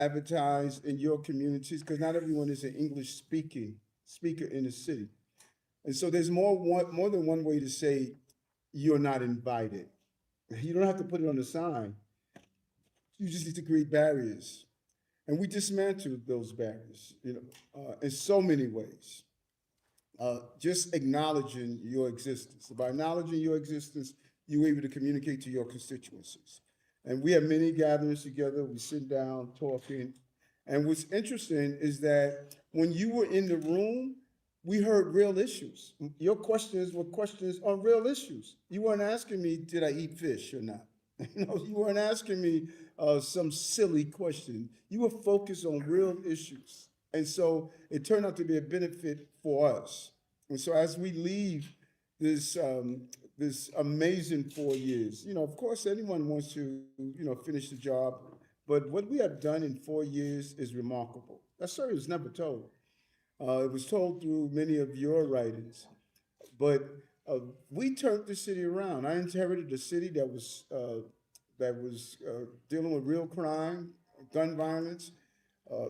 advertise in your communities? Because not everyone is an English speaker in the city. And so there's more than one way to say you're not invited. You don't have to put it on the sign. You just need to create barriers. And we dismantled those barriers, in so many ways. Just acknowledging your existence. By acknowledging your existence, you're able to communicate to your constituencies. And we have many gatherings together. We sit down talking. And what's interesting is that when you were in the room, we heard real issues. Your questions were questions on real issues. You weren't asking me, did I eat fish or not? You weren't asking me some silly question. You were focused on real issues. And so it turned out to be a benefit for us. And so as we leave this amazing 4 years, of course, anyone wants to, finish the job. But what we have done in 4 years is remarkable. That story was never told. It was told through many of your writings. But we turned the city around. I inherited a city that was dealing with real crime, gun violence, uh,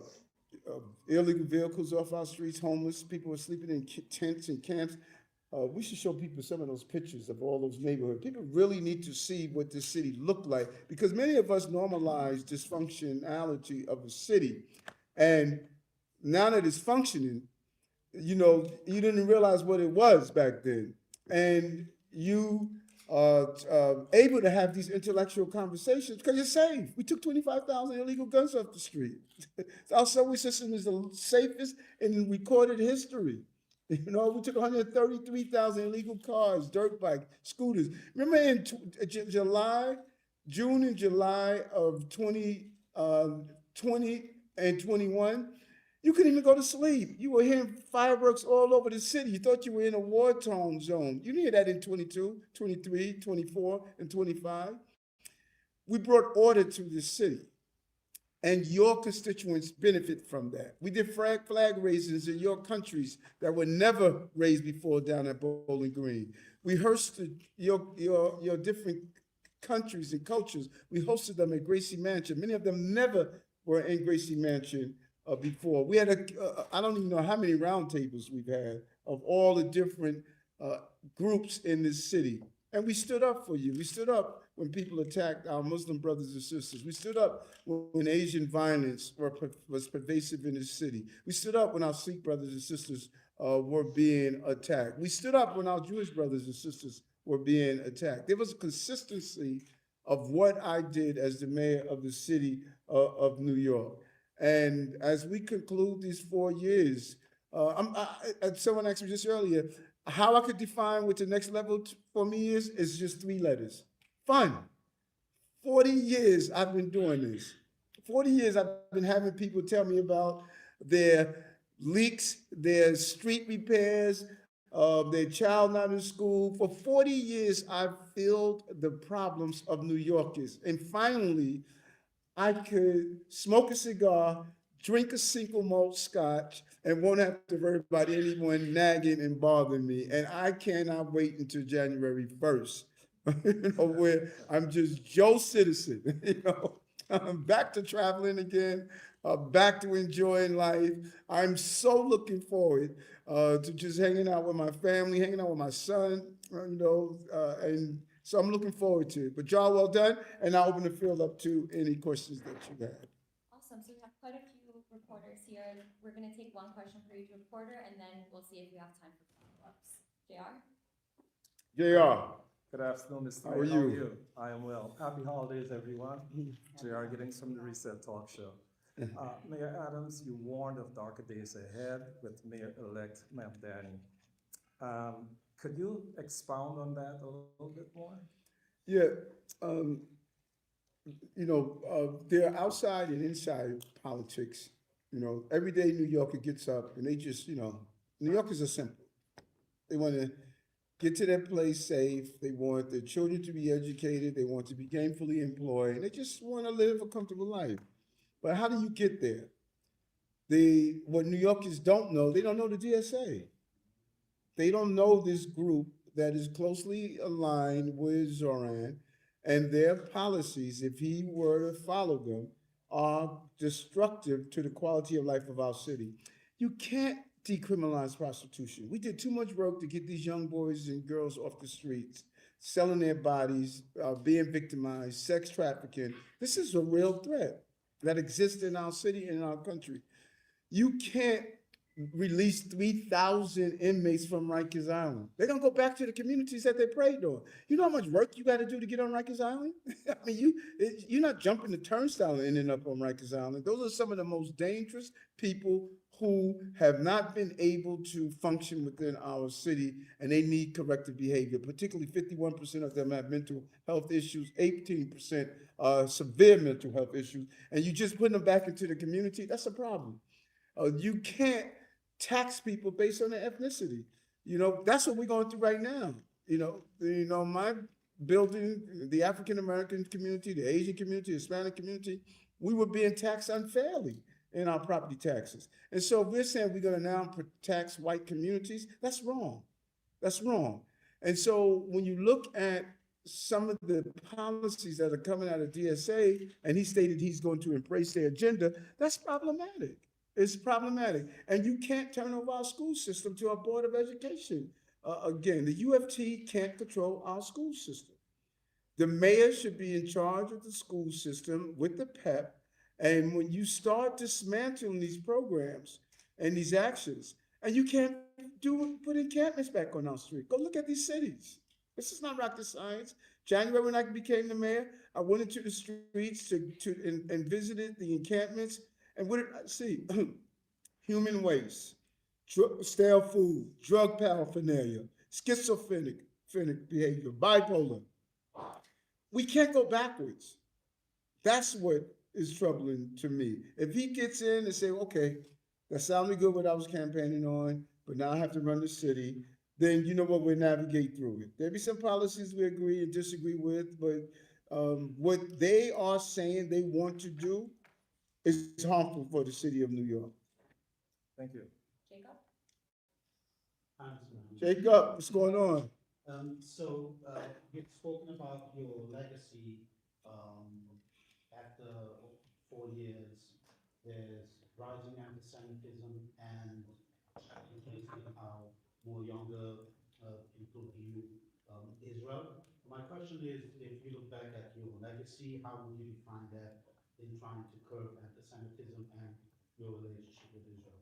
illegal vehicles off our streets, homeless people were sleeping in tents and camps. We should show people some of those pictures of all those neighborhoods. People really need to see what this city looked like because many of us normalize dysfunctionality of a city, and now that it's functioning, you didn't realize what it was back then. And you are able to have these intellectual conversations because you're safe. We took 25,000 illegal guns off the street. Our subway system is the safest in recorded history. We took 133,000 illegal cars, dirt bikes, scooters. Remember in June and July of 2020 and 21, you couldn't even go to sleep. You were hearing fireworks all over the city. You thought you were in a war-torn zone. You didn't hear that in 22, 23, 24, and 25. We brought order to the city, and your constituents benefit from that. We did flag raisings in your countries that were never raised before down at Bowling Green. We hosted your different countries and cultures. We hosted them at Gracie Mansion. Many of them never were in Gracie Mansion before. We had I don't even know how many roundtables we've had of all the different groups in this city. And we stood up for you. We stood up when people attacked our Muslim brothers and sisters. We stood up when Asian violence was pervasive in this city. We stood up when our Sikh brothers and sisters were being attacked. We stood up when our Jewish brothers and sisters were being attacked. There was a consistency of what I did as the mayor of the city of New York. And as we conclude these 4 years, someone asked me just earlier, how I could define what the next level for me is just 3 letters. Fun. 40 years I've been doing this. 40 years I've been having people tell me about their leaks, their street repairs, their child not in school. For 40 years, I've filled the problems of New Yorkers. And finally, I could smoke a cigar, drink a single malt scotch, and won't have to worry about anyone nagging and bothering me. And I cannot wait until January 1st, where I'm just Joe Citizen. I'm back to traveling again, back to enjoying life. I'm so looking forward to just hanging out with my family, hanging out with my son, and so I'm looking forward to it. But y'all, well done, and I'll open the field up to any questions that you have. Awesome. So we have quite a few reporters here. We're going to take one question for each reporter, and then we'll see if we have time for follow-ups. JR? JR, Good afternoon, Mr. how Mayor. are How are you? you? I am well. Happy holidays, everyone. JR Giddings from the Reset Talk Show. Mayor Adams, you warned of darker days ahead with Mayor-elect Mamdani. Could you expound on that a little bit more? Yeah, um, there are outside and inside politics. Every day New Yorker gets up and they just, New Yorkers are simple. They want to get to their place safe. They want their children to be educated. They want to be gainfully employed. They just want to live a comfortable life. But how do you get there? What New Yorkers don't know, they don't know the DSA. They don't know this group that is closely aligned with Zoran and their policies, if he were to follow them, are destructive to the quality of life of our city. You can't decriminalize prostitution. We did too much work to get these young boys and girls off the streets, selling their bodies, being victimized, sex trafficking. This is a real threat that exists in our city and in our country. You can't release 3,000 inmates from Rikers Island. They're gonna go back to the communities that they preyed on. You know how much work you gotta do to get on Rikers Island? I mean, you're not jumping the turnstile and ending up on Rikers Island. Those are some of the most dangerous people who have not been able to function within our city, and they need corrective behavior. Particularly 51% of them have mental health issues, 18% severe mental health issues, and you just putting them back into the community, that's a problem. You can't tax people based on their ethnicity. You know, that's what we're going through right now. My building, the African American community, the Asian community, the Hispanic community, we were being taxed unfairly in our property taxes. And so we're saying we're going to now tax white communities. That's wrong. That's wrong. And so when you look at some of the policies that are coming out of DSA, and he stated he's going to embrace their agenda, that's problematic. It's problematic. And you can't turn over our school system to our Board of Education. Again, the UFT can't control our school system. The mayor should be in charge of the school system with the PEP. And when you start dismantling these programs and these actions, and you can't put encampments back on our street. Go look at these cities. This is not rocket science. January, when I became the mayor, I went into the streets and visited the encampments. And what did I see? Human waste, stale food, drug paraphernalia, schizophrenic behavior, bipolar. We can't go backwards. That's what is troubling to me. If he gets in and say, okay, that sounded good what I was campaigning on, but now I have to run the city, then you know what, we'll navigate through it. There'll be some policies we agree and disagree with, but what they are saying they want to do is harmful for the city of New York. Thank you. Jacob? Jacob, what's going on? You've spoken about your legacy, after 4 years, there's rising anti-Semitism and increasing how more younger people view Israel. My question is, if you look back at your legacy, how would you define that in trying to curb anti-Semitism and your relationship with Israel?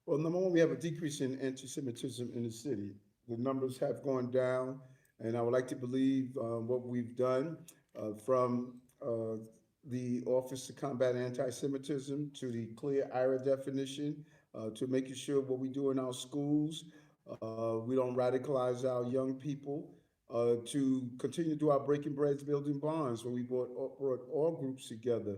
Well, number one, we have a decrease in anti-Semitism in the city. The numbers have gone down, and I would like to believe what we've done from the Office to Combat Anti-Semitism to the clear IRA definition to making sure what we do in our schools, we don't radicalize our young people, to continue to do our breaking breads, building bonds, where we brought all groups together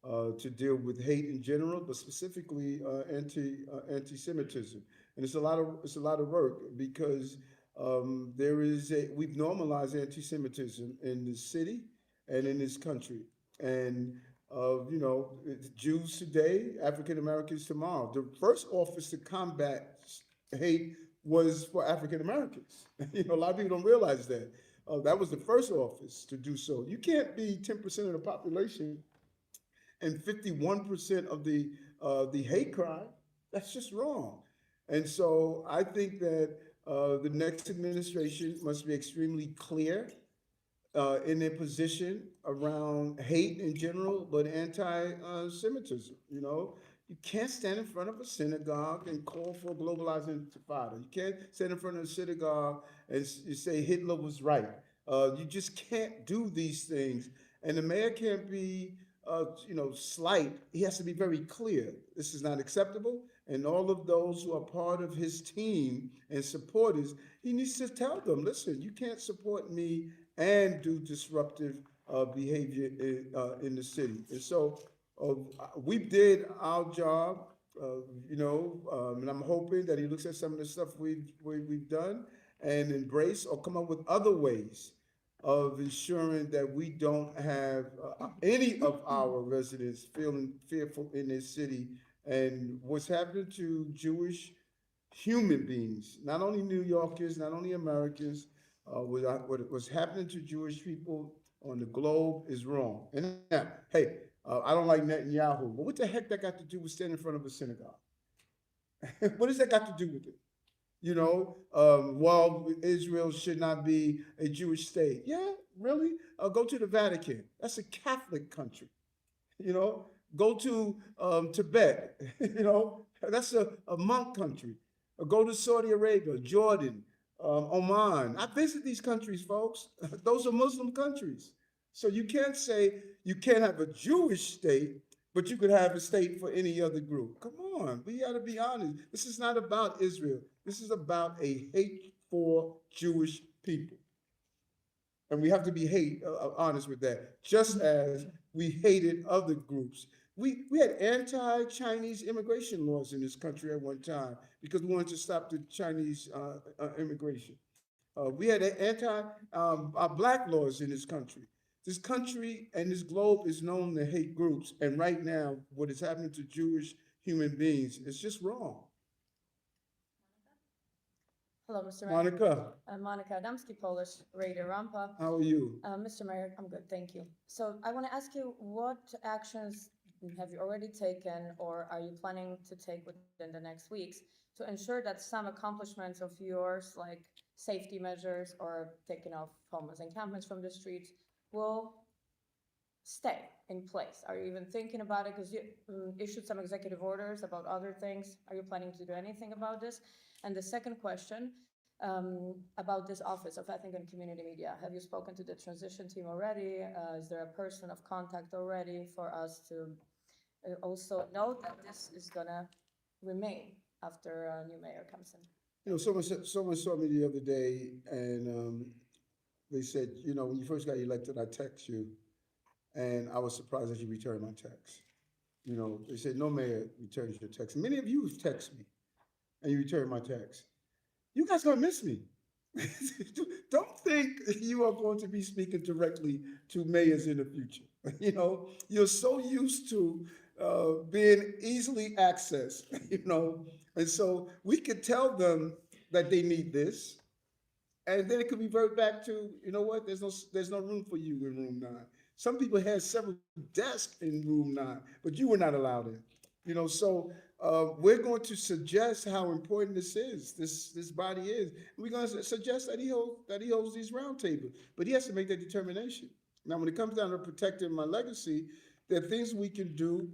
to deal with hate in general, but specifically anti-Semitism. And it's a lot of work because we've normalized anti-Semitism in the city and in this country. And it's Jews today, African Americans tomorrow. The first office to combat hate was for African Americans. A lot of people don't realize that. That was the first office to do so. You can't be 10% of the population and 51% of the hate crime. That's just wrong. And so I think that the next administration must be extremely clear in their position around hate in general, but anti-Semitism. You can't stand in front of a synagogue and call for a globalized intifada. You can't stand in front of a synagogue and you say Hitler was right. You just can't do these things. And the mayor can't be, slight. He has to be very clear. This is not acceptable. And all of those who are part of his team and supporters, he needs to tell them, listen, you can't support me and do disruptive behavior in the city. And so we did our job, and I'm hoping that he looks at some of the stuff we've done and embrace or come up with other ways of ensuring that we don't have any of our residents feeling fearful in this city. And what's happening to Jewish human beings, not only New Yorkers, not only Americans, what's happening to Jewish people on the globe is wrong. And now, hey, I don't like Netanyahu. But what the heck that got to do with standing in front of a synagogue? What does that got to do with it? You know, well, Israel should not be a Jewish state. Yeah, really? Go to the Vatican. That's a Catholic country. You know, go to Tibet. You know, that's a monk country. Go to Saudi Arabia, Jordan, Oman. I visit these countries, folks. Those are Muslim countries. So you can't say you can't have a Jewish state, but you could have a state for any other group. Come on, we got to be honest. This is not about Israel. This is about a hate for Jewish people. And we have to be honest with that, just as we hated other groups. We had anti-Chinese immigration laws in this country at one time because we wanted to stop the Chinese immigration. We had anti-black laws in this country. This country and this globe is known to hate groups. And right now, what is happening to Jewish human beings is just wrong. Hello, Mr. Mayor. Monica, Monica Adamski, Polish Radio Rampa. how are you? Mr. Mayor, I'm good, thank you. So I want to ask you, what actions have you already taken or are you planning to take within the next weeks to ensure that some accomplishments of yours, like safety measures or taking off homeless encampments from the streets, will stay in place? Are you even thinking about it? Because you issued some executive orders about other things. Are you planning to do anything about this? And the second question, about this Office of Ethnic and Community Media. Have you spoken to the transition team already? Is there a person of contact already for us to also know that this is gonna remain after a new mayor comes in? You know, someone saw me the other day and they said, you know, when you first got elected, I text you, and I was surprised that you returned my text. You know, they said, no mayor returns your text. Many of you have texted me, and you return my text. You guys gonna miss me. Don't think you are going to be speaking directly to mayors in the future. You know, you're so used to being easily accessed, you know, and so we could tell them that they need this, and then it could revert back to, you know what, there's no room for you in room 9. Some people had several desks in room 9, but you were not allowed in. You know, so we're going to suggest how important this is, this body is. We're going to suggest that he holds these roundtables, but he has to make that determination. Now, when it comes down to protecting my legacy, there are things we can do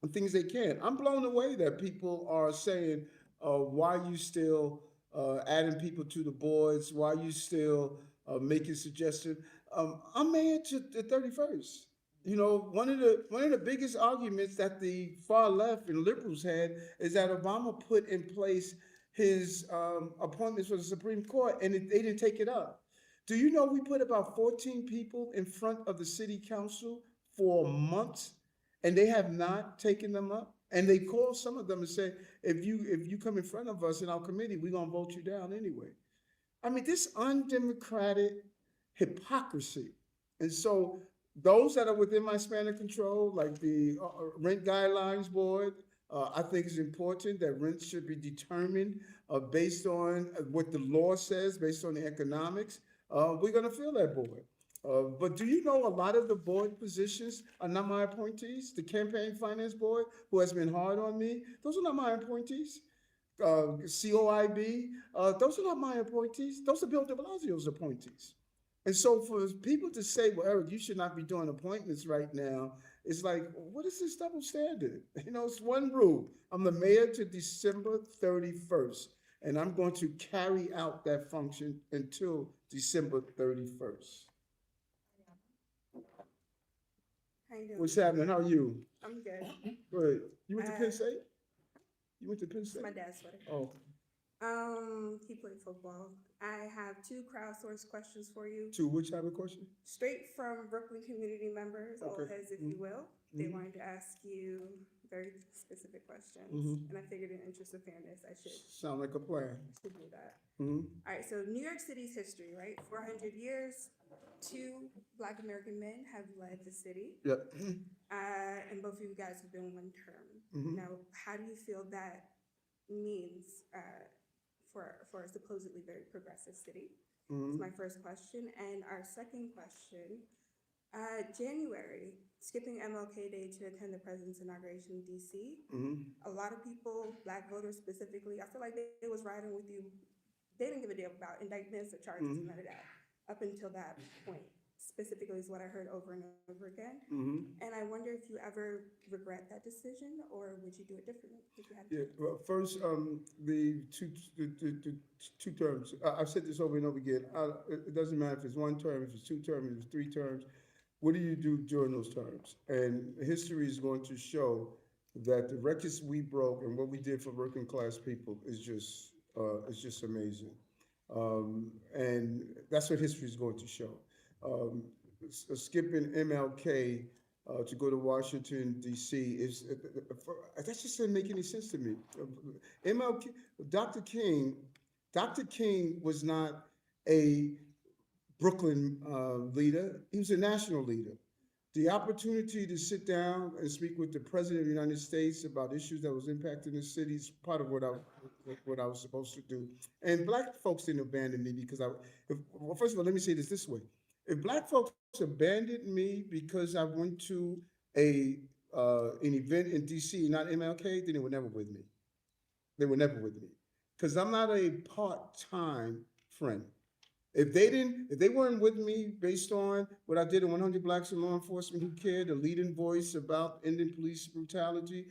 and things they can't. I'm blown away that people are saying, why are you still adding people to the boards? Why are you still making suggestions? I'm mayor to the 31st. You know, one of the biggest arguments that the far left and liberals had is that Obama put in place his appointments for the Supreme Court, and they didn't take it up. Do you know we put about 14 people in front of the city council for months, and they have not taken them up? And they called some of them and said, if you come in front of us in our committee, we're gonna vote you down anyway. I mean, this undemocratic hypocrisy. And so those that are within my span of control, like the Rent Guidelines Board, I think it's important that rents should be determined based on what the law says, based on the economics. We're gonna fill that board. But do you know a lot of the board positions are not my appointees? The Campaign Finance Board, who has been hard on me, those are not my appointees. COIB, those are not my appointees. Those are Bill de Blasio's appointees. And so for people to say, well, Eric, you should not be doing appointments right now, it's like, what is this double standard? You know, it's one rule. I'm the mayor to December 31st, and I'm going to carry out that function until December 31st. How you doing? What's happening? How are you? I'm good. Good. You went to Penn State? You went to Penn It's State? my dad's sweater. Oh, He played football. I have 2 crowdsourced questions for you, to which type of question? straight from Brooklyn community members, old Okay. heads, if you will. They Mhm. wanted to ask you very specific questions, Mhm. and I figured in interest of fairness, I Sound like a plan. should do that. Mhm. All right, so New York City's history, right? 400 years, 2 Black American men have led the city, Yep. and both of you guys have been 1 term. Mhm. Now, how do you feel that means for a supposedly very progressive city? That's Mhm. my first question. And our second question, January, skipping MLK Day to attend the president's inauguration in DC. A lot of people, Black voters specifically, I feel like they was riding with you. They didn't give a damn about indictments or charges, none of that, up until that point. Specifically is what I heard over and over again. And I wonder if you ever regret that decision, or would you do it differently if you had? Yeah, well, first, the two terms, I've said this over and over again, it doesn't matter if it's one term, if it's two terms, if it's three terms, what do you do during those terms? And history is going to show that the records we broke and what we did for working class people is just amazing. And that's what history is going to show. Skipping MLK to go to Washington D.C. is that just didn't make any sense to me. MLK, Dr. King was not a Brooklyn leader; he was a national leader. The opportunity to sit down and speak with the President of the United States about issues that was impacting the city is part of what I was supposed to do. And Black folks didn't abandon me because well, first of all, let me say this way. If Black folks abandoned me because I went to an event in DC, not MLK, then they were never with me. They were never with me. Because I'm not a part-time friend. If they weren't with me based on what I did in 100 Blacks in Law Enforcement Who Cared, a leading voice about ending police brutality,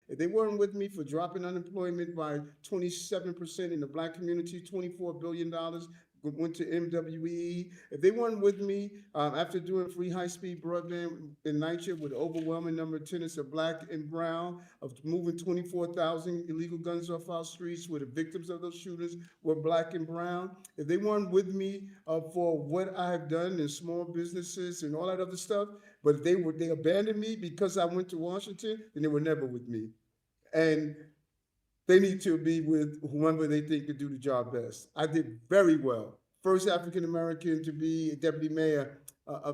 if they weren't with me for dropping unemployment by 27% in the Black community, $24 billion went to MWE. If they weren't with me after doing free high-speed broadband in Niger with an overwhelming number of tenants of Black and brown, of moving 24,000 illegal guns off our streets where the victims of those shooters were Black and brown, if they weren't with me for what I have done in small businesses and all that other stuff, but if they abandoned me because I went to Washington, then they were never with me. And they need to be with whoever they think can do the job best. I did very well. First African-American to be a deputy mayor,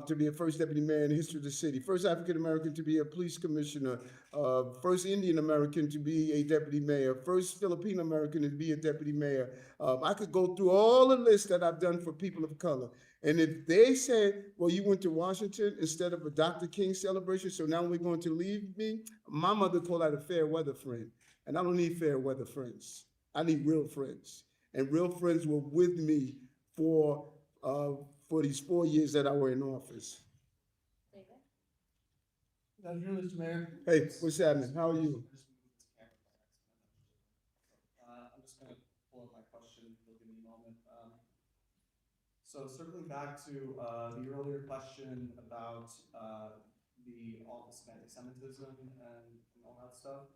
to be a first deputy mayor in the history of the city. First African-American to be a police commissioner. First Indian-American to be a deputy mayor. First Filipino-American to be a deputy mayor. I could go through all the lists that I've done for people of color. And if they said, well, you went to Washington instead of a Dr. King celebration, so now we're going to leave me, my mother called that a fair weather friend. And I don't need fair weather friends. I need real friends. And real friends were with me for these 4 years that I were in office. David? Good afternoon, Mr. Mayor. Hey, what's happening? How are you? I'm just gonna pull up my question, you'll give me a moment. So circling back to the earlier question about the Office of Anti-Semitism and all that stuff.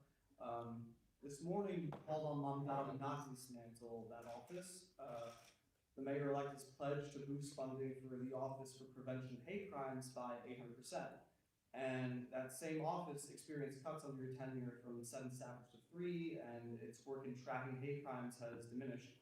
This morning, you called on Mamdani not to dismantle that office. The mayor-elect has pledged to boost funding for the Office for Prevention of Hate Crimes by 800%. And that same office experienced cuts under your tenure from 7 staffers to 3, and its work in tracking hate crimes has diminished.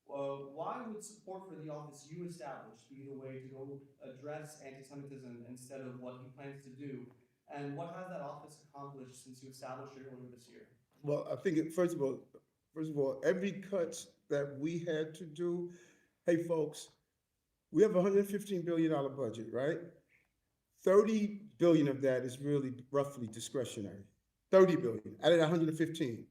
Why would support for the office you established be the way to go address anti-Semitism instead of what he plans to do? And what has that office accomplished since you established it earlier this year? Well, I think, first of all, every cut that we had to do, hey, folks, we have a $115 billion budget, right? 30 billion of that is really roughly discretionary. 30 billion out of 115.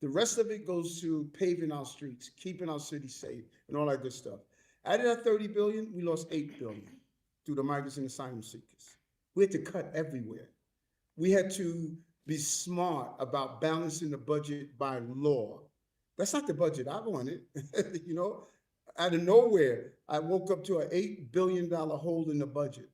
The rest of it goes to paving our streets, keeping our city safe, and all that good stuff. Out of that 30 billion, we lost 8 billion through the migrants and asylum seekers. We had to cut everywhere. We had to be smart about balancing the budget by law. That's not the budget I wanted. You know, out of nowhere, I woke up to an $8 billion hole in the budget.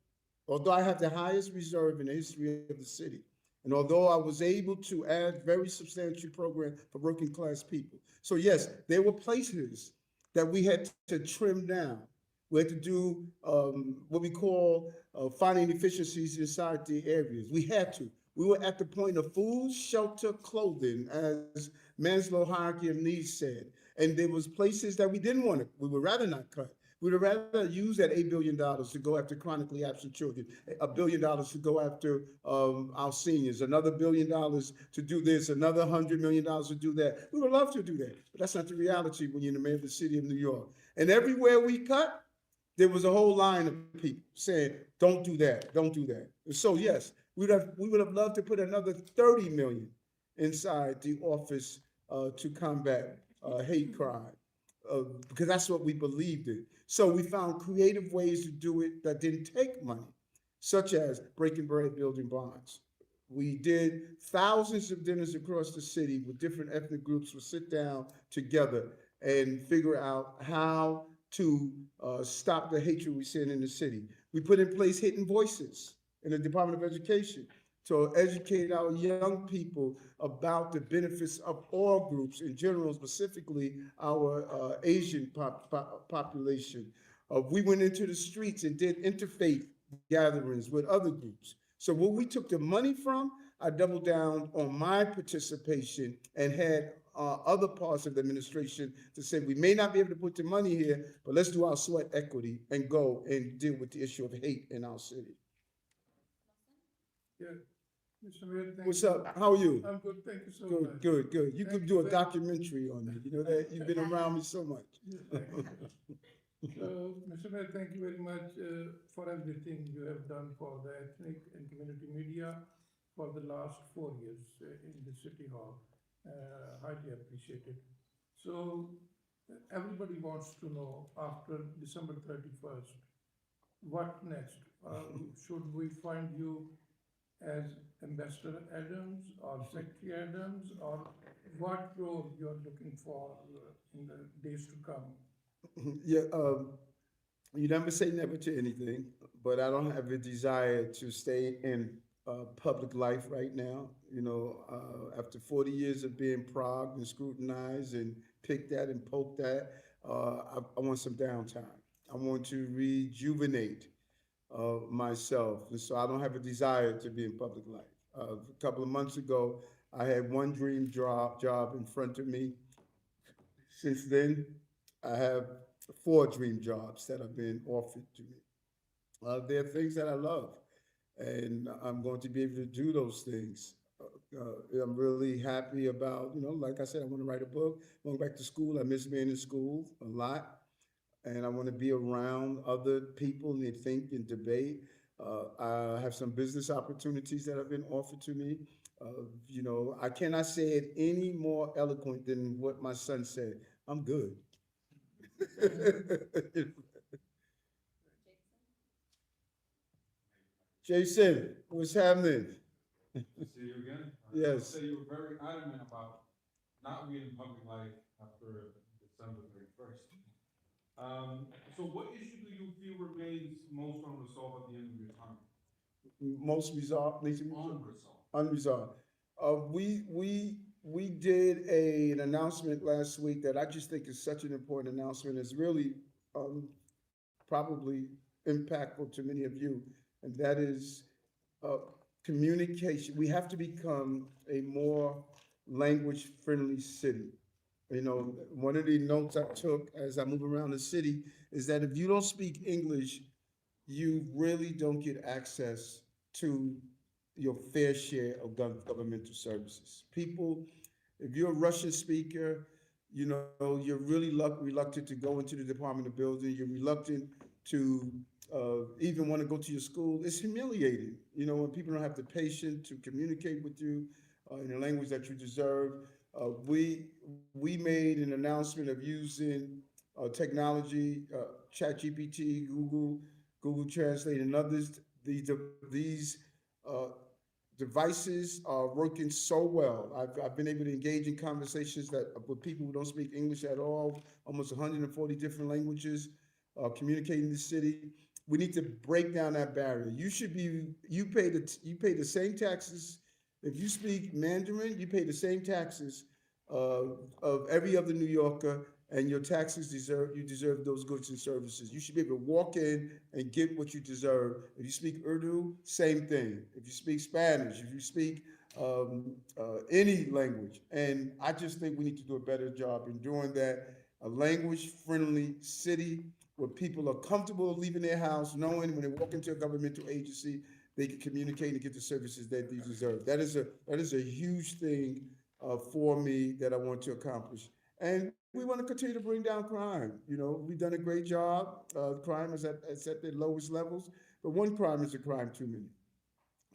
Although I have the highest reserve in the history of the city, and although I was able to add very substantial program for working class people. So yes, there were places that we had to trim down. We had to do what we call finding efficiencies inside the areas. We had to. We were at the point of food, shelter, clothing, as Maslow's hierarchy of needs said. And there was places that we didn't want to, we would rather not cut. We would rather use that $8 billion to go after chronically absent children, $1 billion to go after our seniors, another $1 billion to do this, another $100 million to do that. We would love to do that, but that's not the reality when you're in the mayor of the city of New York. And everywhere we cut, there was a whole line of people saying, don't do that, don't do that. And so yes, we would have loved to put another 30 million inside the office to combat hate crime, because that's what we believed in. So we found creative ways to do it that didn't take money, such as breaking bread, building bonds. We did thousands of dinners across the city with different ethnic groups would sit down together and figure out how to stop the hatred we see in the city. We put in place hidden voices in the Department of Education to educate our young people about the benefits of all groups in general, specifically our Asian population. We went into the streets and did interfaith gatherings with other groups. So where we took the money from, I doubled down on my participation and had other parts of the administration to say, we may not be able to put the money here, but let's do our sweat equity and go and deal with the issue of hate in our city. Yeah, Mr. Mayor, thank What's you. up? How are you? I'm good, thank you so Good, much. good, good. You Thank could you do a very- documentary on me. You know that? You've been around me so much. Thank you. So, Mr. Mayor, thank you very much for everything you have done for the ethnic and community media for the last 4 years in the City Hall. Highly appreciated. So, everybody wants to know after December 31st, what next? Should we find you as Ambassador Adams or Secretary Adams, or what role you're looking for in the days to come? Yeah, you never say never to anything, but I don't have a desire to stay in public life right now. You know, after 40 years of being progged and scrutinized and picked at and poked at, I want some downtime. I want to rejuvenate myself, and so I don't have a desire to be in public life. A couple of months ago, I had one dream job in front of me. Since then, I have 4 dream jobs that have been offered to me. There are things that I love, and I'm going to be able to do those things. I'm really happy about, you know, like I said, I want to write a book. Going back to school, I miss being in school a lot, and I want to be around other people and they think and debate. I have some business opportunities that have been offered to me. You know, I cannot say it any more eloquent than what my son said. I'm good. Jason, what's happening? See you again. Yes. So you were very adamant about not being in public life after December 31st. So what issue do you feel remains most unresolved at the end of your time? Most resolved, needs to be resolved. Unresolved. Unresolved. We did an announcement last week that I just think is such an important announcement. It's really probably impactful to many of you, and that is communication. We have to become a more language-friendly city. You know, one of the notes I took as I move around the city is that if you don't speak English, you really don't get access to your fair share of governmental services. People, if you're a Russian speaker, you know, you're really reluctant to go into the Department of Building, you're reluctant to even want to go to your school. It's humiliating, you know, when people don't have the patience to communicate with you in a language that you deserve. We made an announcement of using technology, ChatGPT, Google Translate, and others. These devices are working so well. I've been able to engage in conversations with people who don't speak English at all, almost 140 different languages, communicating in the city. We need to break down that barrier. You pay the same taxes. If you speak Mandarin, you pay the same taxes of every other New Yorker, and your taxes you deserve those goods and services. You should be able to walk in and get what you deserve. If you speak Urdu, same thing. If you speak Spanish, if you speak any language. And I just think we need to do a better job in doing that. A language-friendly city where people are comfortable leaving their house, knowing when they walk into a governmental agency, they can communicate and get the services that they deserve. That is a huge thing for me that I want to accomplish. And we want to continue to bring down crime. You know, we've done a great job. Crime is at the lowest levels, but one crime is a crime too many.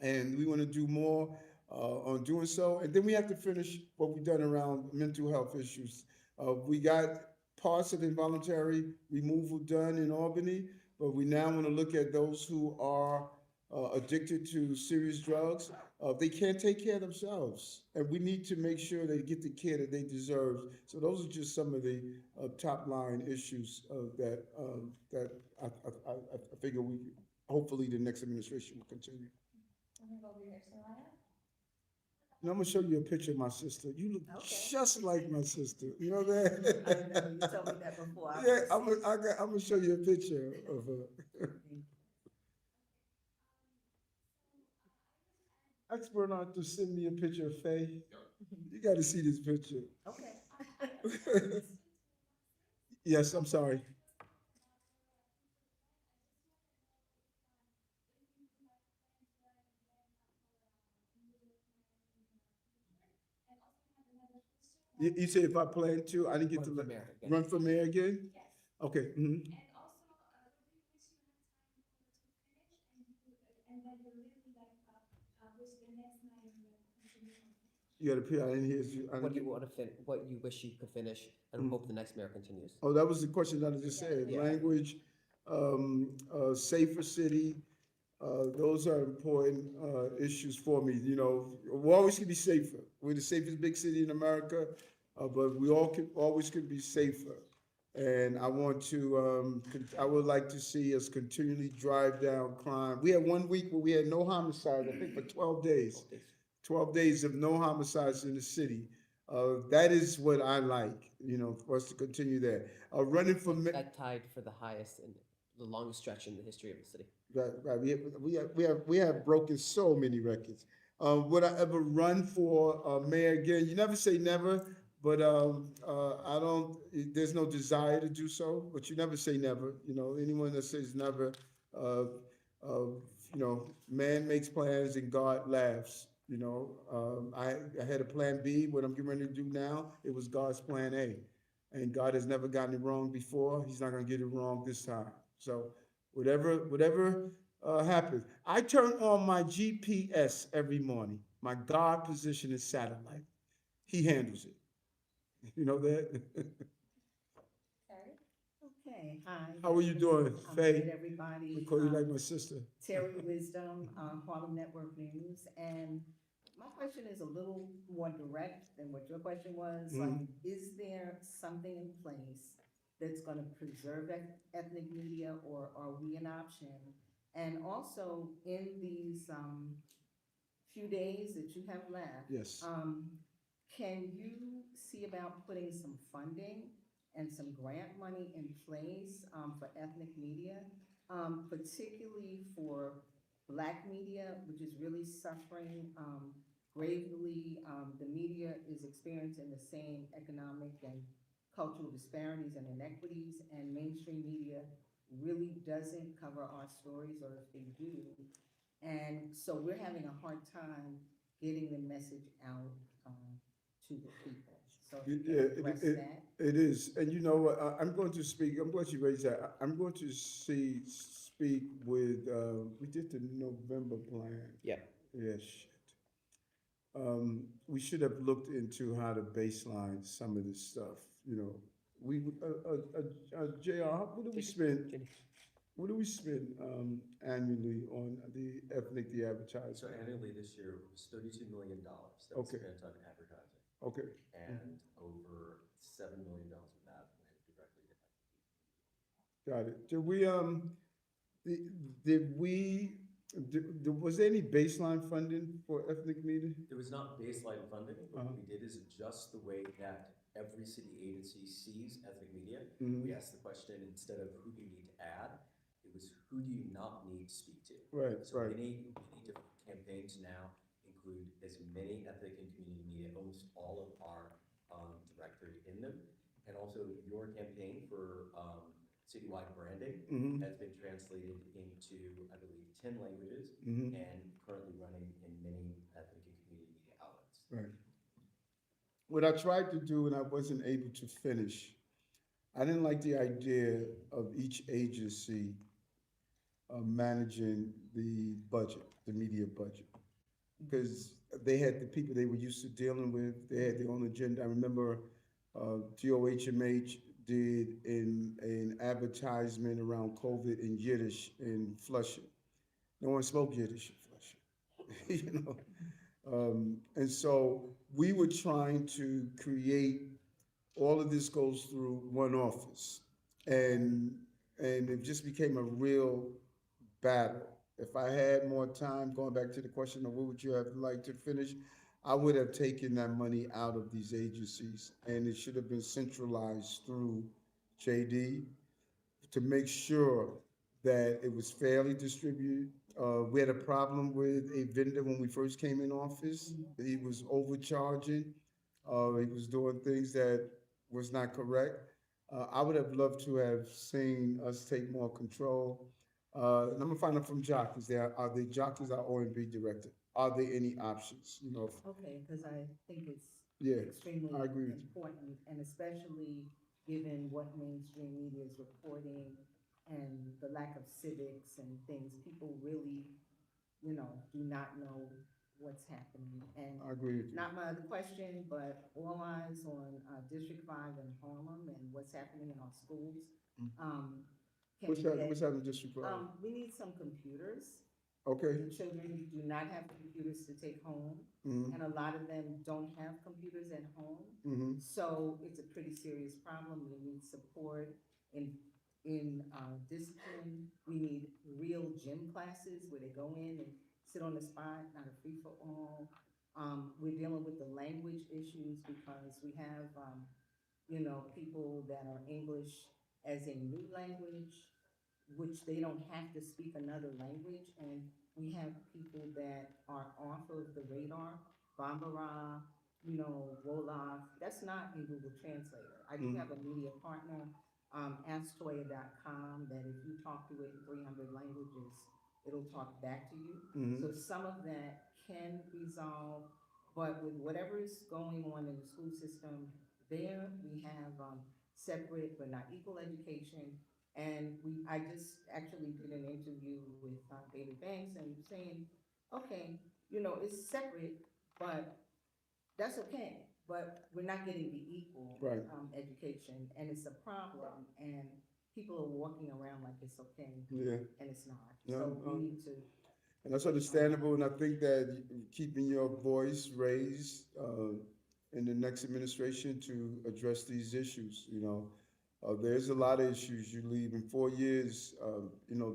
And we want to do more on doing so. And then we have to finish what we've done around mental health issues. We got parts of involuntary removal done in Albany, but we now want to look at those who are addicted to serious drugs. They can't take care of themselves, and we need to make sure they get the care that they deserve. So those are just some of the top line issues that I figure we hopefully the next administration will continue. I'm gonna go over here, Soraya. And I'm gonna show you a picture of my sister. You look Okay. just like my sister. You know I know, that? you told me that before. I Yeah, was- I'm gonna show you a picture of her. Ask Bernard to send me a picture of Faye. You gotta see this picture. Okay. Yes, I'm sorry. You said if I plan to, I didn't get to run for mayor again? Yes. Okay. Mhm. And also, we wish you had time to finish and then you really like, wish the next night you will continue. You gotta I didn't hear you. I What do didn't you want to what you wish you could finish and Mm. hope the next mayor continues? Oh, that was the question that I just said. Yeah. Language, safer city, those are important issues for me. You know, we always can be safer. We're the safest big city in America, but we always could be safer. And I want to, I would like to see us continually drive down crime. We had 1 week where we had no homicides, I think for 12 days. 12 days of no homicides in the city. That is what I like, you know, for us to continue that. Running for mayor. That tied for the highest and the longest stretch in the history of the city. Right. We have broken so many records. Would I ever run for mayor again? You never say never, but I don't. There's no desire to do so. But you never say never. You know, anyone that says never, you know, man makes plans and God laughs. You know, I had a plan B. What I'm getting ready to do now, it was God's plan A, and God has never gotten it wrong before. He's not going to get it wrong this time. So whatever happens. I turn on my GPS every morning, my God positioning satellite. He handles it. You know that? Sorry? Okay, hi. How are you doing, I'm Faye? good, everybody. We call you like my sister. Terry Wisdom, Harlem Network News, and my question is a little more direct than what your question was. Like, is there something in place that's gonna preserve ethnic media, or are we an option? And also, in these, few days that you have left. Yes. Can you see about putting some funding and some grant money in place, for ethnic media? Particularly for Black media, which is really suffering, gravely. The media is experiencing the same economic and cultural disparities and inequities, and mainstream media really doesn't cover our stories, or if they do. And so we're having a hard time getting the message out, to the people. So if you Yeah, can address that. it is. And you know what? I'm going to speak. I'm glad you raised that. I'm going to speak with. We did the November plan. Yeah. Yeah. Shit. We should have looked into how to baseline some of this stuff. You know, Jr. What do we spend? What do we spend annually on the ethnic advertising? So annually this year was $32 million that was Okay. spent on advertising. Okay. And over $7 million of that went directly to ethnic. Got it. Was there any baseline funding for ethnic media? There was not baseline funding, but what we did is adjust the way that every city agency sees ethnic media. We asked the question, instead of who do you need to add, it was who do you not need to speak to? Right, So right. many different campaigns now include as many ethnic and community media, almost all of our directory in them. And also your campaign for citywide branding has been translated into, I believe, 10 languages and currently running in many ethnic and community media outlets. Right. what I tried to do and I wasn't able to finish, I didn't like the idea of each agency managing the budget, the media budget. Because they had the people they were used to dealing with, they had their own agenda. I remember TOHMH did an advertisement around COVID in Yiddish in Flushing. No one spoke Yiddish in Flushing, you know. And so we were trying to create, all of this goes through one office. And, and it just became a real battle. If I had more time, going back to the question of what would you have liked to finish, I would have taken that money out of these agencies and it should have been centralized through JD to make sure that it was fairly distributed. We had a problem with a vendor when we first came in office. He was overcharging. He was doing things that was not correct. I would have loved to have seen us take more control. And I'm gonna find out from Jock, are the Jock is our O and B director? Are there any options, you know? Okay, because I think it's Yeah, extremely I agree with you. important, and especially given what mainstream media is reporting and the lack of civics and things, people really, do not know what's happening. And I agree with you. not my other question, but all eyes on District 5 in Harlem and what's happening in our schools. Can What's we that, get- what's happening in District Five? We need some computers. Okay, The children do not have computers to take home, mhm, and a lot of them don't have computers at home. mhm, So it's a pretty serious problem. We need support in discipline. We need real gym classes where they go in and sit on the spot, not a free for all. We're dealing with the language issues because we have, people that are English as a new language, which they don't have to speak another language, and we have people that are off of the radar, Bambara, Wolof, that's not in Google Translator. I do have a media partner, AskToya.com, that if you talk to it in 300 languages, it'll talk back to you. mhm. So some of that can resolve, but with whatever is going on in the school system, there we have separate but not equal education. And I just actually did an interview with David Banks and saying, okay, it's separate, but that's okay. But we're not getting the equal Right. education, and it's a problem. And people are walking around like it's okay, Yeah, and it's not. No, So no. we need to. and that's understandable, and I think that keeping your voice raised, in the next administration to address these issues, you know. There's a lot of issues you leave in 4 years,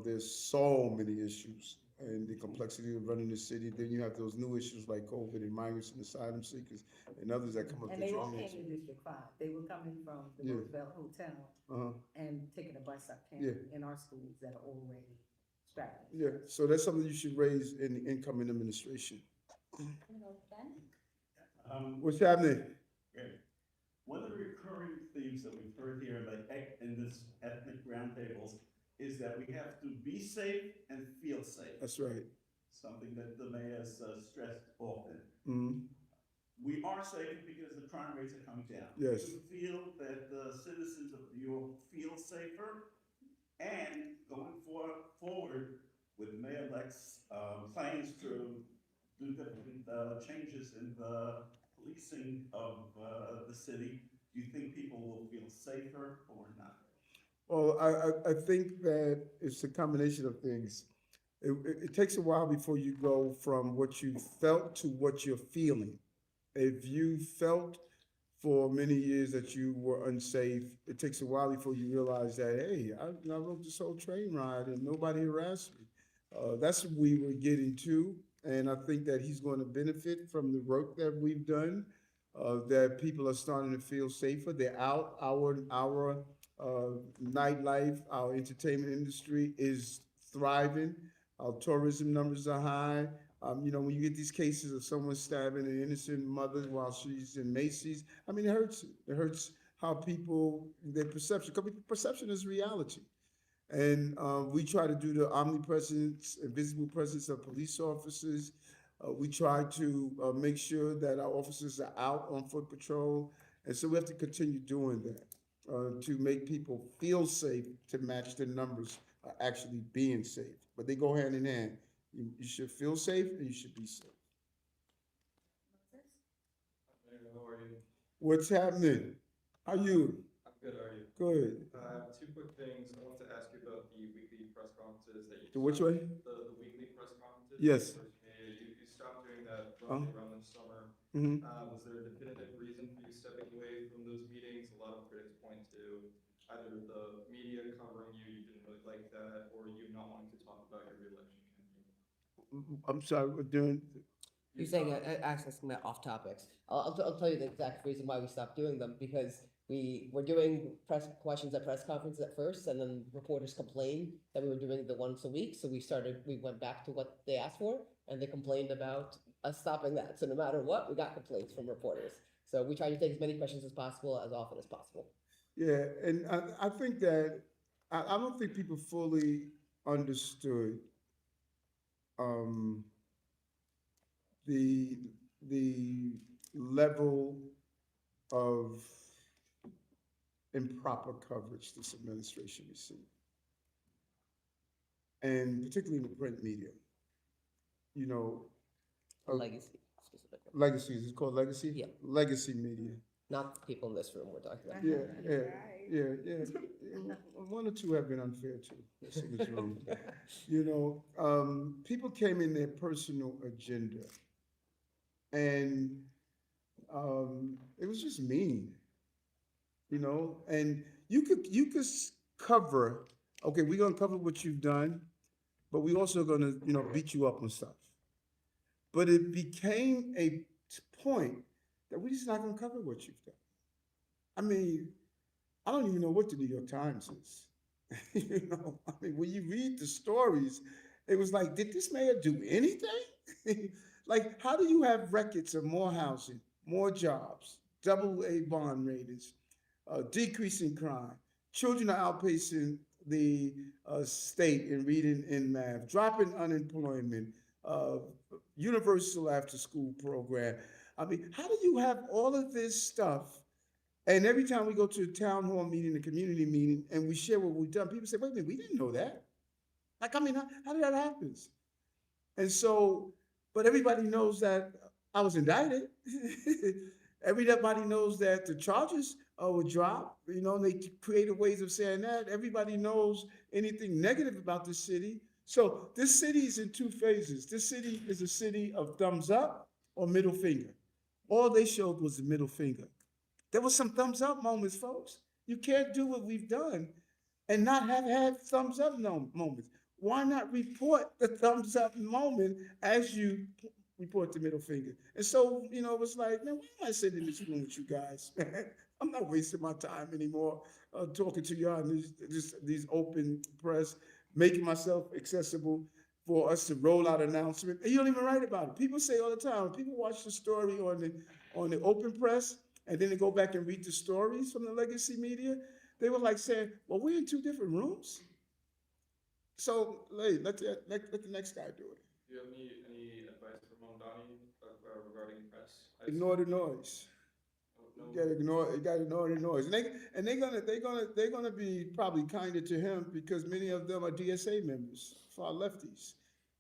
there's so many issues and the complexity of running the city. Then you have those new issues like COVID and migrants and asylum seekers and others that come up. And that they you all don't came answer. to District 5. They were coming from the Yeah. Roosevelt Hotel Uh-huh. and taking a bus uptown Yeah. in our schools that are already strapped. Yeah, so that's something you should raise in the incoming administration. What's happening? Okay. One of the recurring themes that we've heard here in this ethnic roundtables is that we have to be safe and feel safe. That's right. Something that the mayor has stressed often. Mhm. We are safe because the crime rates are coming down. Yes. Do you feel that the citizens of New York feel safer? And going forward with Mayor-elect's plans to do different changes in the policing of the city, do you think people will feel safer or not? Well, I think that it's a combination of things. It takes a while before you go from what you felt to what you're feeling. If you felt for many years that you were unsafe, it takes a while before you realize that, hey, I rode this whole train ride and nobody harassed me. That's what we were getting to. And I think that he's going to benefit from the work that we've done, that people are starting to feel safer. They're out. Our nightlife, our entertainment industry is thriving. Our tourism numbers are high. When you get these cases of someone stabbing an innocent mother while she's in Macy's, I mean, it hurts. It hurts how people, their perception, because perception is reality. And we try to do the omnipresence and visible presence of police officers. We try to make sure that our officers are out on foot patrol. And so we have to continue doing that to make people feel safe, to match the numbers actually being safe. But they go hand in hand. You should feel safe and you should be safe. How are you? What's happening? How you? I'm good, how are you? Good. Two quick things. I want to ask you about the weekly press conferences that you. The which way? The weekly press conferences. Yes. You stopped doing that Oh. roughly around the summer. Mm-hmm. Was there a definitive reason for you stepping away from those meetings? A lot of critics point to either the media covering you, you didn't really like that, or you not wanting to talk about your reelection campaign. I'm sorry, we're doing, You're saying accessing that off topics. I'll tell you the exact reason why we stopped doing them, because we were doing press questions at press conferences at first, and then reporters complained that we were doing the once a week, so we went back to what they asked for, and they complained about us stopping that. So no matter what, we got complaints from reporters. So we try to take as many questions as possible, as often as possible. yeah, and I think that, I don't think people fully understood the level of improper coverage this administration received. And particularly in the print media. You know. Legacy, specifically. Legacy, is it called legacy? Yeah. Legacy media. Not the people in this room we're talking about. Yeah. One or two have been unfair too. That's in this room. You know, people came in their personal agenda. And it was just mean. You know, and you could cover, okay, we're gonna cover what you've done, but we also gonna, you know, beat you up on stuff. But it became a point that we're just not gonna cover what you've done. I mean, I don't even know what the New York Times is. You know, I mean, when you read the stories, it was like, did this mayor do anything? Like, how do you have records of more housing, more jobs, AA bond ratings, decreasing crime, children are outpacing the state in reading and math, dropping unemployment, universal after-school program. I mean, how do you have all of this stuff? And every time we go to a town hall meeting, a community meeting, and we share what we've done, people say, wait a minute, we didn't know that. Like, I mean, how did that happen? And so, but everybody knows that I was indicted. Everybody knows that the charges were dropped. You know, and they created ways of saying that. Everybody knows anything negative about this city. So this city is in two phases. This city is a city of thumbs up or middle finger. All they showed was the middle finger. There was some thumbs up moments, folks. You can't do what we've done and not have had thumbs up moments. Why not report the thumbs up moment as you report the middle finger? And so, you know, it was like, man, why am I sitting in this room with you guys? I'm not wasting my time anymore talking to y'all in these open press, making myself accessible for us to roll out announcements. And you don't even write about it. People say all the time, people watch the story on the open press, and then they go back and read the stories from the legacy media. They were like saying, well, we're in two different rooms. So, let the next guy do it. Do you have any advice for Mondani regarding press? Ignore the noise. You gotta ignore the noise. And they're gonna be probably kinder to him because many of them are DSA members, far lefties.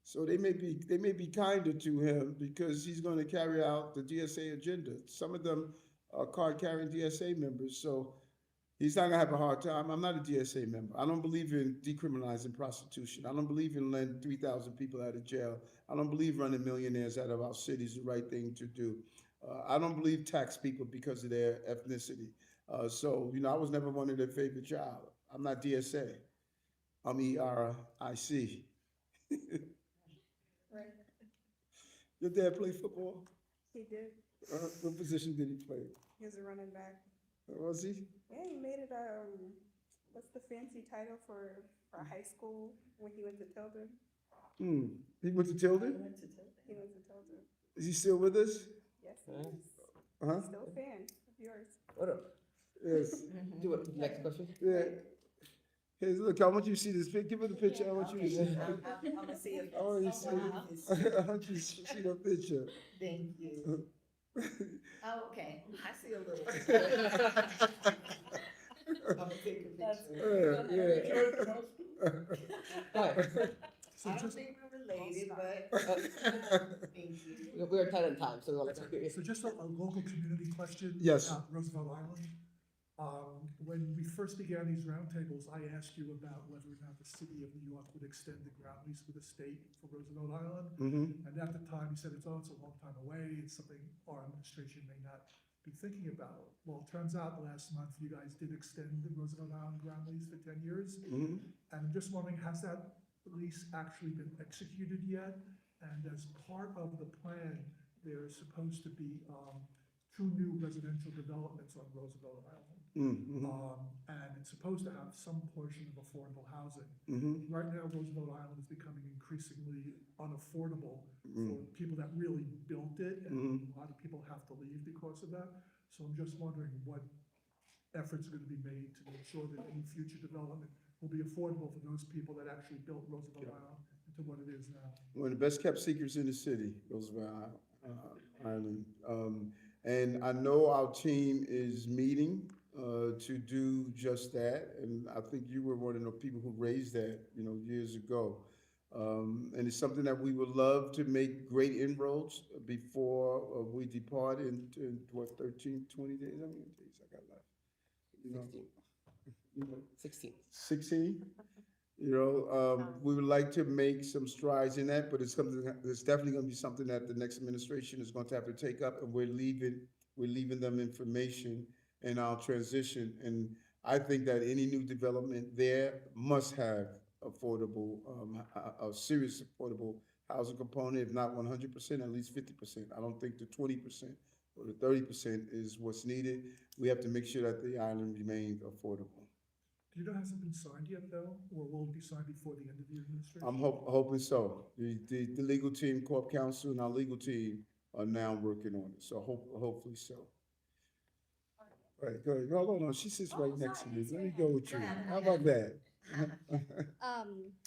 So they may be kinder to him because he's gonna carry out the DSA agenda. Some of them are card-carrying DSA members, so he's not gonna have a hard time. I'm not a DSA member. I don't believe in decriminalizing prostitution. I don't believe in letting 3,000 people out of jail. I don't believe running millionaires out of our cities is the right thing to do. I don't believe tax people because of their ethnicity. So, you know, I was never one of their favorite child. I'm not DSA. I'm ERIC. Right. Your dad play football? He did. What position did he play? He was a running back. Was he? Yeah, he made it, what's the fancy title for high school when he went to Tilden? He went to Tilden? He went to Tilden. Is he still with us? Yes, he is. Uh-huh. Still a fan of yours. What up? Yes. Do it. Next question. Yeah. Here's, look, I want you to see this pic. Give her the picture. I want you to see. I'm gonna see if I want you to it's, see. wow, it's- I want you to see the picture. thank you. Oh, okay, I see a little. I'm gonna take a picture. I don't think we're related, but thank you. We are tight on time, so let's. So just a local community question. Yes. About Roosevelt Island. When we first began these roundtables, I asked you about whether or not the city of New York would extend the ground lease with the state for Roosevelt Island. Mm-hmm. And at the time, you said it's a long time away, it's something our administration may not be thinking about. Well, it turns out last month you guys did extend the Roosevelt Island ground lease for 10 years. Mm-hmm. And I'm just wondering, has that lease actually been executed yet? And as part of the plan, there's supposed to be 2 new residential developments on Roosevelt Island. Mm-hmm. And it's supposed to have some portion of affordable housing. Mm-hmm. Right now, Roosevelt Island is becoming increasingly unaffordable Mm. for people that really built it, and Mhm. a lot of people have to leave because of that. So I'm just wondering what efforts are gonna be made to make sure that any future development will be affordable for those people that actually built Roosevelt Island into what it is now. One of the best kept secrets in the city, Roosevelt Island. And I know our team is meeting to do just that. And I think you were one of the people who raised that, years ago. And it's something that we would love to make great inroads before we depart in what, 13, 20 days? How many days I got left? 16. 16? We would like to make some strides in that, but it's definitely gonna be something that the next administration is going to have to take up, and we're leaving them information in our transition. And I think that any new development there must have affordable, a serious affordable housing component, if not 100%, at least 50%. I don't think the 20% or the 30% is what's needed. We have to make sure that the island remains affordable. Do you know, has it been signed yet, though, or will it be signed before the end of the administration? I'm hoping so. The legal team, Corp Counsel, and our legal team are now working on it, so hopefully so. All right, go ahead. Hold on, she sits right next to me. Let me go with you. How about that?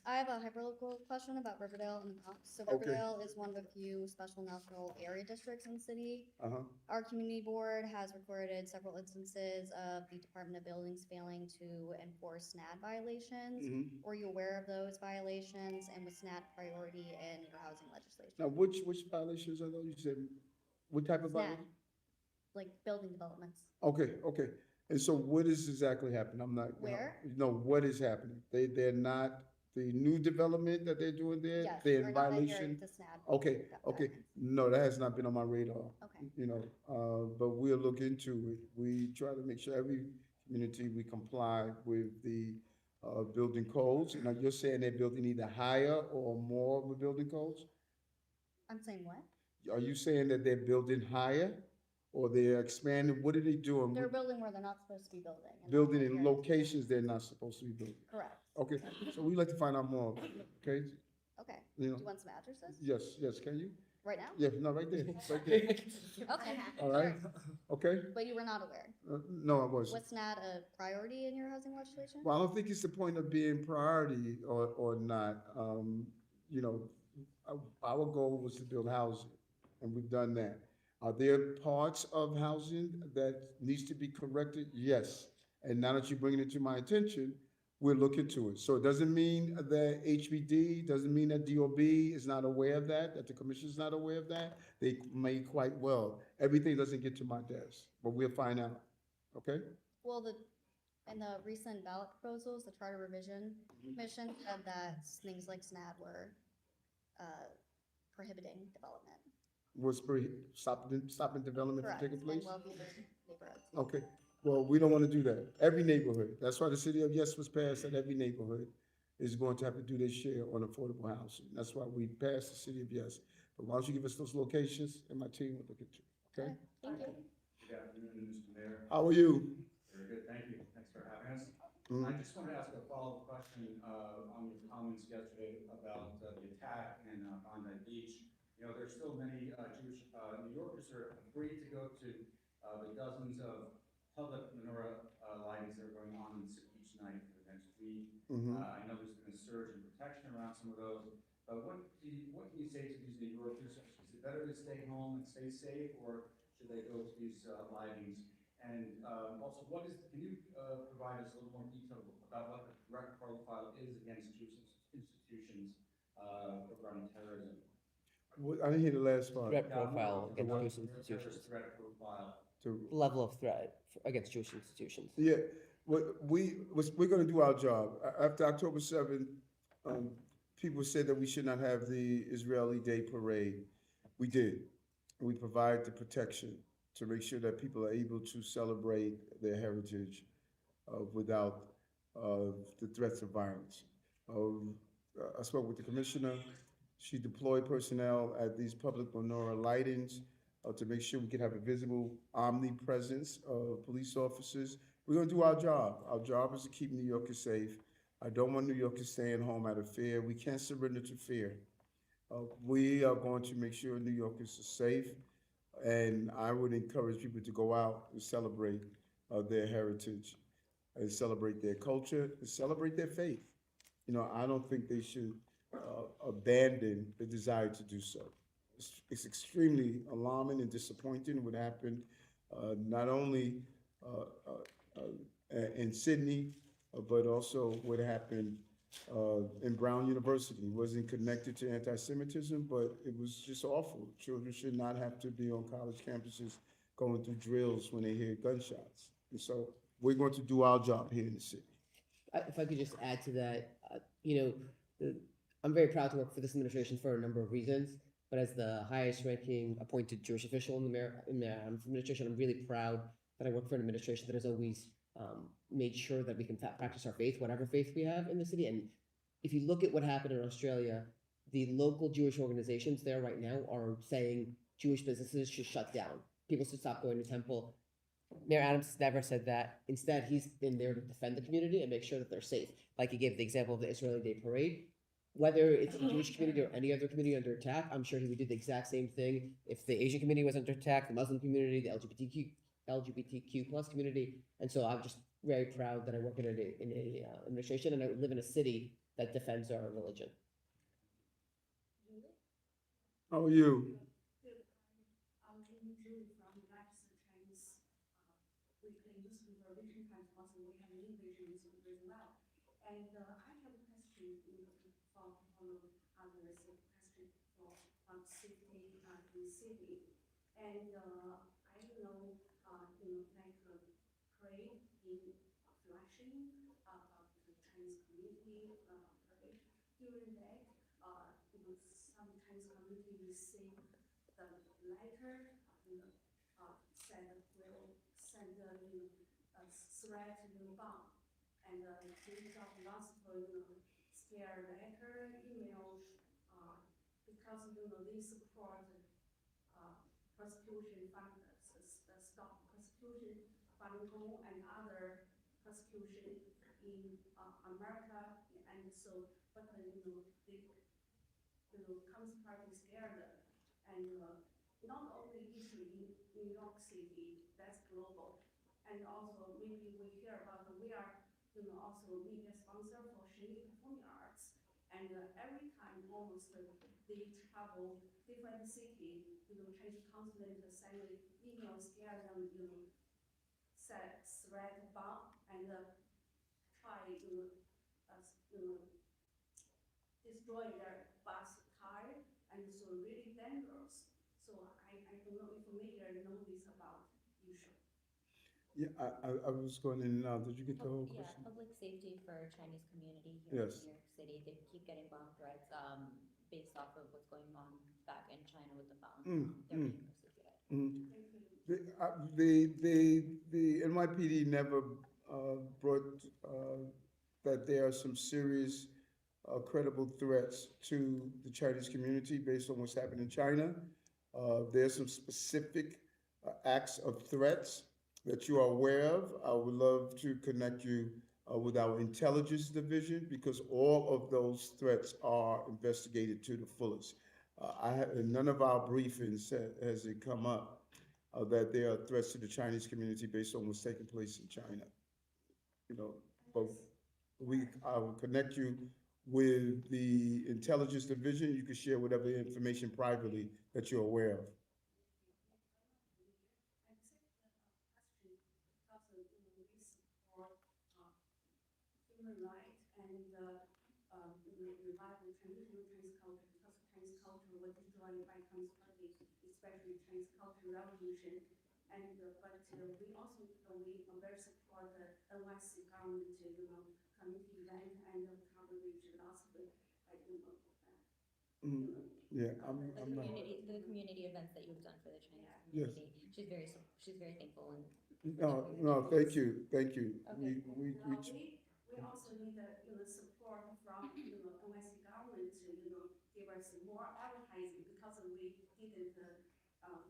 I have a hyperlocal question about Riverdale and the Bronx. So Okay. Riverdale is one of the few special natural area districts in the city. Uh-huh. Our community board has recorded several instances of the Department of Buildings failing to enforce SNAD violations. Mhm. Were you aware of those violations, and was SNAD priority in your housing legislation? Now, which violations are those? You said, what type of SNAD, violation? like building developments. Okay. And so what is exactly happening? I'm not. Where? No, what is happening? They're not, the new development that they're doing there? Yes, They're we're in not adhering violation? to SNAD. Okay. No, that has not been on my radar. Okay. But we'll look into it. We try to make sure every community, we comply with the building codes. And you're saying they're building either higher or more of the building codes? I'm saying what? Are you saying that they're building higher or they're expanding? What are they doing? They're building where they're not supposed to be building. and not Building in adhering to- locations they're not supposed to be building? Correct. Okay, so we'd like to find out more, okay? Okay. You Do know. you want some addresses? Yes, can you? Right now? Yeah, no, right there, right there. Okay. All right, okay? But you were not aware? No, I wasn't. Was SNAD a priority in your housing legislation? Well, I don't think it's the point of being priority or not. Our goal was to build housing, and we've done that. Are there parts of housing that needs to be corrected? Yes. And now that you're bringing it to my attention, we'll look into it. So it doesn't mean that HBD, doesn't mean that DOB is not aware of that the commission's not aware of that. They may quite well. Everything doesn't get to my desk, but we'll find out, okay? Well, in the recent ballot proposals, the Charter Revision Commission said that things like SNAD were prohibiting development. Was stopping development from Correct, taking in place? well-metered neighborhoods. Okay, well, we don't want to do that. Every neighborhood, that's why the city of Yes was passed, that every neighborhood is going to have to do their share on affordable housing. That's why we passed the city of Yes. But why don't you give us those locations, and my team will look at you, okay? Thank you. Good afternoon, Mr. Mayor. How are you? Very good, thank you. Thanks for having us. Mhm. I just wanted to ask a follow-up question on your comments yesterday about the attack in Bondi Beach. There's still many Jewish New Yorkers who are afraid to go to the dozens of public menorah lightings that are going on in the city each night for the next week. Mhm. I know there's been a surge in protection around some of those, but what can you say to these New Yorkers? Is it better to stay home and stay safe, or should they go to these lightings? And also, can you provide us a little more detail about what the threat profile is against Jewish institutions regarding terrorism? I didn't hear the last part. Threat Yeah, more profile the against what- Jewish the institutions. terrorist threat profile. To- The level of threat against Jewish institutions. Yeah, we're gonna do our job. After October 7th, people said that we should not have the Israeli Day Parade. We did. We provide the protection to make sure that people are able to celebrate their heritage without the threats of violence. I spoke with the commissioner. She deployed personnel at these public menorah lightings to make sure we can have a visible omnipresence of police officers. We're gonna do our job. Our job is to keep New Yorkers safe. I don't want New Yorkers staying home out of fear. We can't surrender to fear. We are going to make sure New Yorkers are safe, and I would encourage people to go out and celebrate their heritage, and celebrate their culture, and celebrate their faith. You know, I don't think they should abandon the desire to do so. It's extremely alarming and disappointing what happened, not only uh, in Sydney, but also what happened in Brown University. It wasn't connected to anti-Semitism, but it was just awful. Children should not have to be on college campuses going through drills when they hear gunshots. And so we're going to do our job here in the city. If I could just add to that, I'm very proud to work for this administration for a number of reasons. But as the highest ranking appointed Jewish official in the administration, I'm really proud that I work for an administration that has always made sure that we can practice our faith, whatever faith we have in the city. And if you look at what happened in Australia, the local Jewish organizations there right now are saying Jewish businesses should shut down. People should stop going to temple. Mayor Adams never said that. Instead, he's been there to defend the community and make sure that they're safe. Like he gave the example of the Israeli Day Parade. Whether it's the Jewish community or any other community under attack, I'm sure he would do the exact same thing if the Asian community was under attack, the Muslim community, the LGBTQ plus community. And so I'm just very proud that I work in a administration and I live in a city that defends our religion. How are you? In June from registered Chinese weekly newspaper, Vision Times, also we have an English newspaper as well. And I have a question from others, a question for safety in city. And I know, like parade in flashing about the Chinese community parade. During that, some Chinese community receive the letter, said will send a threat bomb, and we got lots of scare letter, emails, because they support persecution funders, stop persecution, Falun Gong and other persecution in America, and so but the counterparty scared, and not only issue in New York City, that's global, and also maybe we hear about we are also media sponsor for Shindig Performing Arts, and every time almost they travel different city, Chinese consulate send email scare them, set threat bomb and try destroy their bus tire, and so really dangerous. So I don't know if media know this about issue. Yeah, I was going in and out. Did you get the whole Yeah, question? public safety for Chinese community here Yes. in New York City. They keep getting bomb threats based off of what's going on back in China with the Falun Gong. They're being persecuted. The NYPD never brought that there are some serious credible threats to the Chinese community based on what's happened in China. There's some specific acts of threats that you are aware of. I would love to connect you with our intelligence division because all of those threats are investigated to the fullest. None of our briefings has it come up that there are threats to the Chinese community based on what's taking place in China. But I will connect you with the intelligence division. You can share whatever information privately that you're aware of. And second, question, because, we support, human rights and, revival traditional Chinese culture, because Chinese culture was destroyed by Communist Party, especially Chinese culture revolution. And, but, we also, we are very support the NYC government, community event and coverage, and also, Yeah, The community events that you've done for the Chinese Yes. community, she's very thankful and. no, thank you. Okay. We also need the, support from, NYC government to, give us more advertising, because we didn't,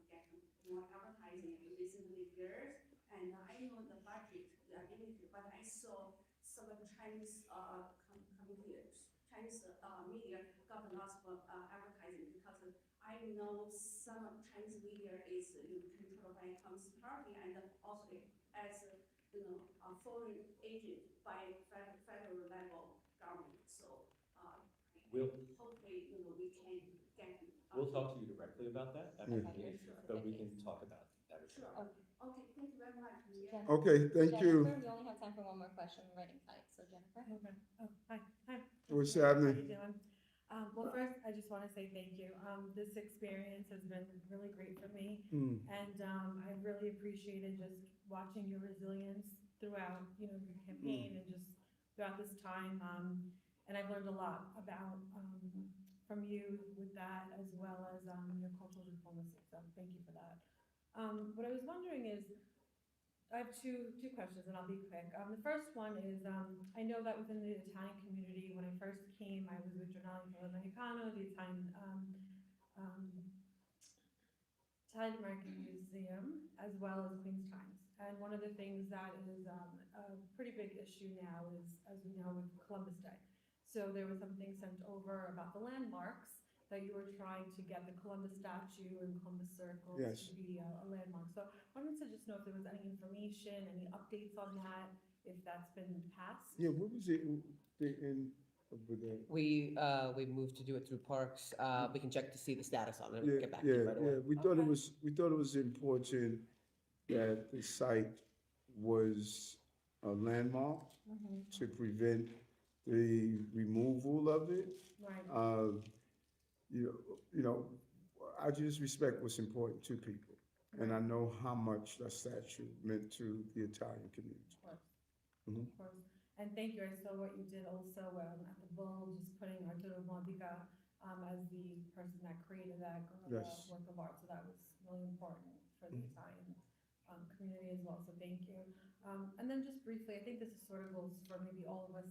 get more advertising in recent years. And I know the budget, limited, but I saw some of the Chinese, Chinese, media got lots of, advertising, because I know some of Chinese media is, controlled by Communist Party, and also as, a foreign agent by federal level government, so, We'll- hopefully, we can get. We'll talk to you directly about that after the Okay, meeting, sure. but we can talk about that as Sure, well. okay, thank you very much, Maria. Okay, thank you. Jennifer, we only have time for one more question, we're running tight, so Jennifer. Oh, hi. What's How happening? you doing? Well, first, I just want to say thank you. This experience has been really great for me. And, I really appreciated just watching your resilience throughout, your campaign and just throughout this time. And I've learned a lot about, from you with that, as well as, your cultural diplomacy. So thank you for that. What I was wondering is, I have two questions, and I'll be quick. The first one is, I know that within the Italian community, when I first came, I was with Giornale Americano, the Italian American Museum, as well as Queen's Times. And one of the things that is a pretty big issue now is, as we know, with Columbus Day. So there was something sent over about the landmarks, that you were trying to get the Columbus statue and Columbus Circle Yes. to be a landmark. So I wanted to just know if there was any information, any updates on that, if that's been passed. Yeah, what was it in, over there? We moved to do it through parks. We can check to see the status on it, and Yeah, get back to you yeah, right away. yeah, we thought it Okay. was important that the site was a landmark to prevent the removal of it. Right. You know, I just respect what's important to people, and I know how much that statue meant to the Italian community. Of course. Mhm. Of course. And thank you. I saw what you did also at the Bull, just putting Arturo Modica as the person that created that guerrilla Yes. work of art. So that was really important for the Italian community as well. So thank you. And then just briefly, I think this is sort of goes for maybe all of us.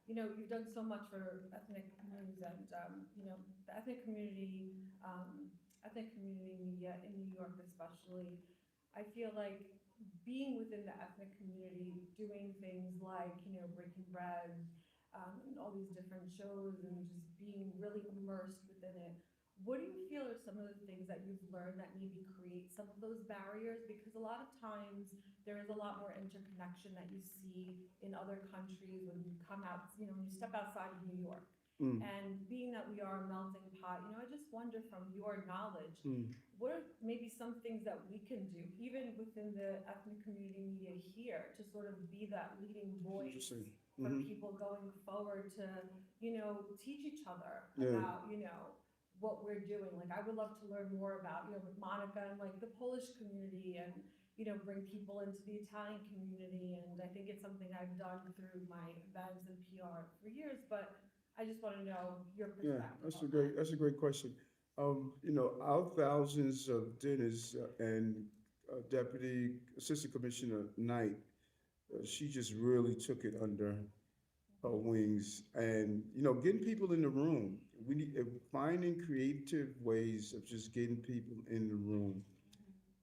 You've done so much for ethnic communities and, the ethnic community media in New York especially. I feel like being within the ethnic community, doing things like, Breaking Bread, and all these different shows and just being really immersed within it. What do you feel are some of the things that you've learned that maybe create some of those barriers? Because a lot of times there is a lot more interconnection that you see in other countries when you come out, when you step outside of New York. And being that we are a melting pot, I just wonder from your knowledge, what are maybe some things that we can do, even within the ethnic community media here, to sort of be that leading voice Interesting. for people going forward to, teach each other Yeah. about, what we're doing. Like, I would love to learn more about, with Monica and like the Polish community and, bring people into the Italian community. And I think it's something I've done through my events and PR for years, but I just want to know your perspective. Yeah, that's a great question. Our thousands of dinners and Deputy Assistant Commissioner Knight, she just really took it under her wings, and getting people in the room. We need finding creative ways of just getting people in the room,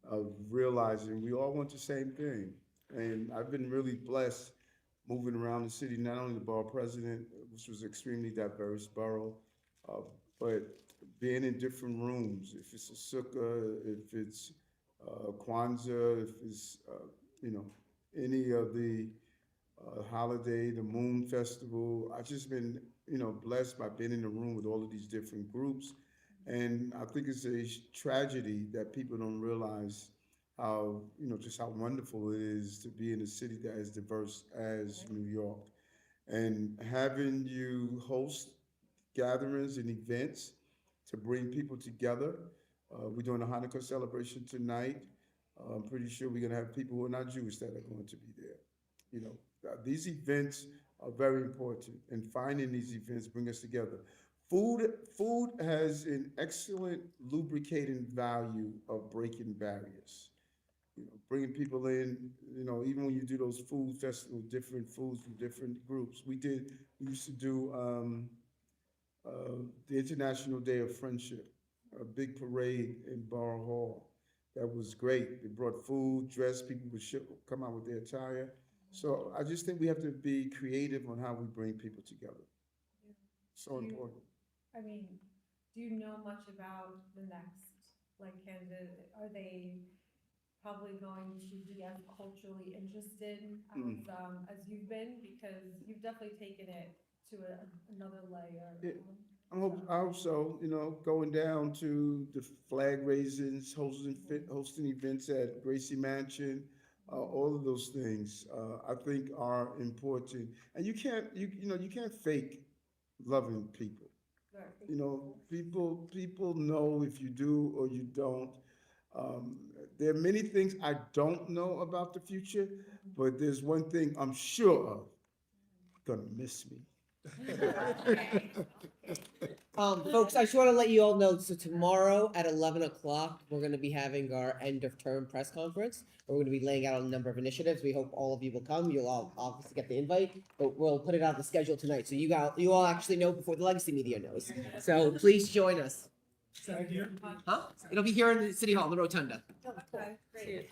of realizing we all want the same thing. And I've been really blessed moving around the city, not only the borough president, which was extremely diverse borough, but being in different rooms. If it's a sukkah, if it's Kwanzaa, if it's any of the holiday, the Moon Festival. I've just been, blessed by being in the room with all of these different groups. And I think it's a tragedy that people don't realize how, just how wonderful it is to be in a city that is diverse as New York. And having you host gatherings and events to bring people together. We're doing a Hanukkah celebration tonight. I'm pretty sure we're gonna have people who are not Jewish that are going to be there. These events are very important, and finding these events bring us together. Food has an excellent lubricating value of breaking barriers. Bringing people in, even when you do those food festivals, different foods from different groups. We used to do, the International Day of Friendship, a big parade in Borough Hall. That was great. They brought food, dress, people would come out with their attire. So I just think we have to be creative on how we bring people together. So Do you- important. I mean, do you know much about the next, candidate? Are they probably going to be as culturally interested as you've been? Because you've definitely taken it to another layer. Yeah. I hope so, going down to the flag raisings, hosting events at Gracie Mansion, all of those things, I think are important. And you can't fake loving people. People know if you do or you don't. There are many things I don't know about the future, but there's one thing I'm sure of, gonna miss me. Folks, I just want to let you all know, so tomorrow at 11 o'clock, we're going to be having our end of term press conference. We're going to be laying out a number of initiatives. We hope all of you will come. You'll all obviously get the invite, but we'll put it on the schedule tonight. So you all actually know before the legacy media knows. So please join us. Huh? It'll be here in the City Hall, the Rotunda. Okay, great.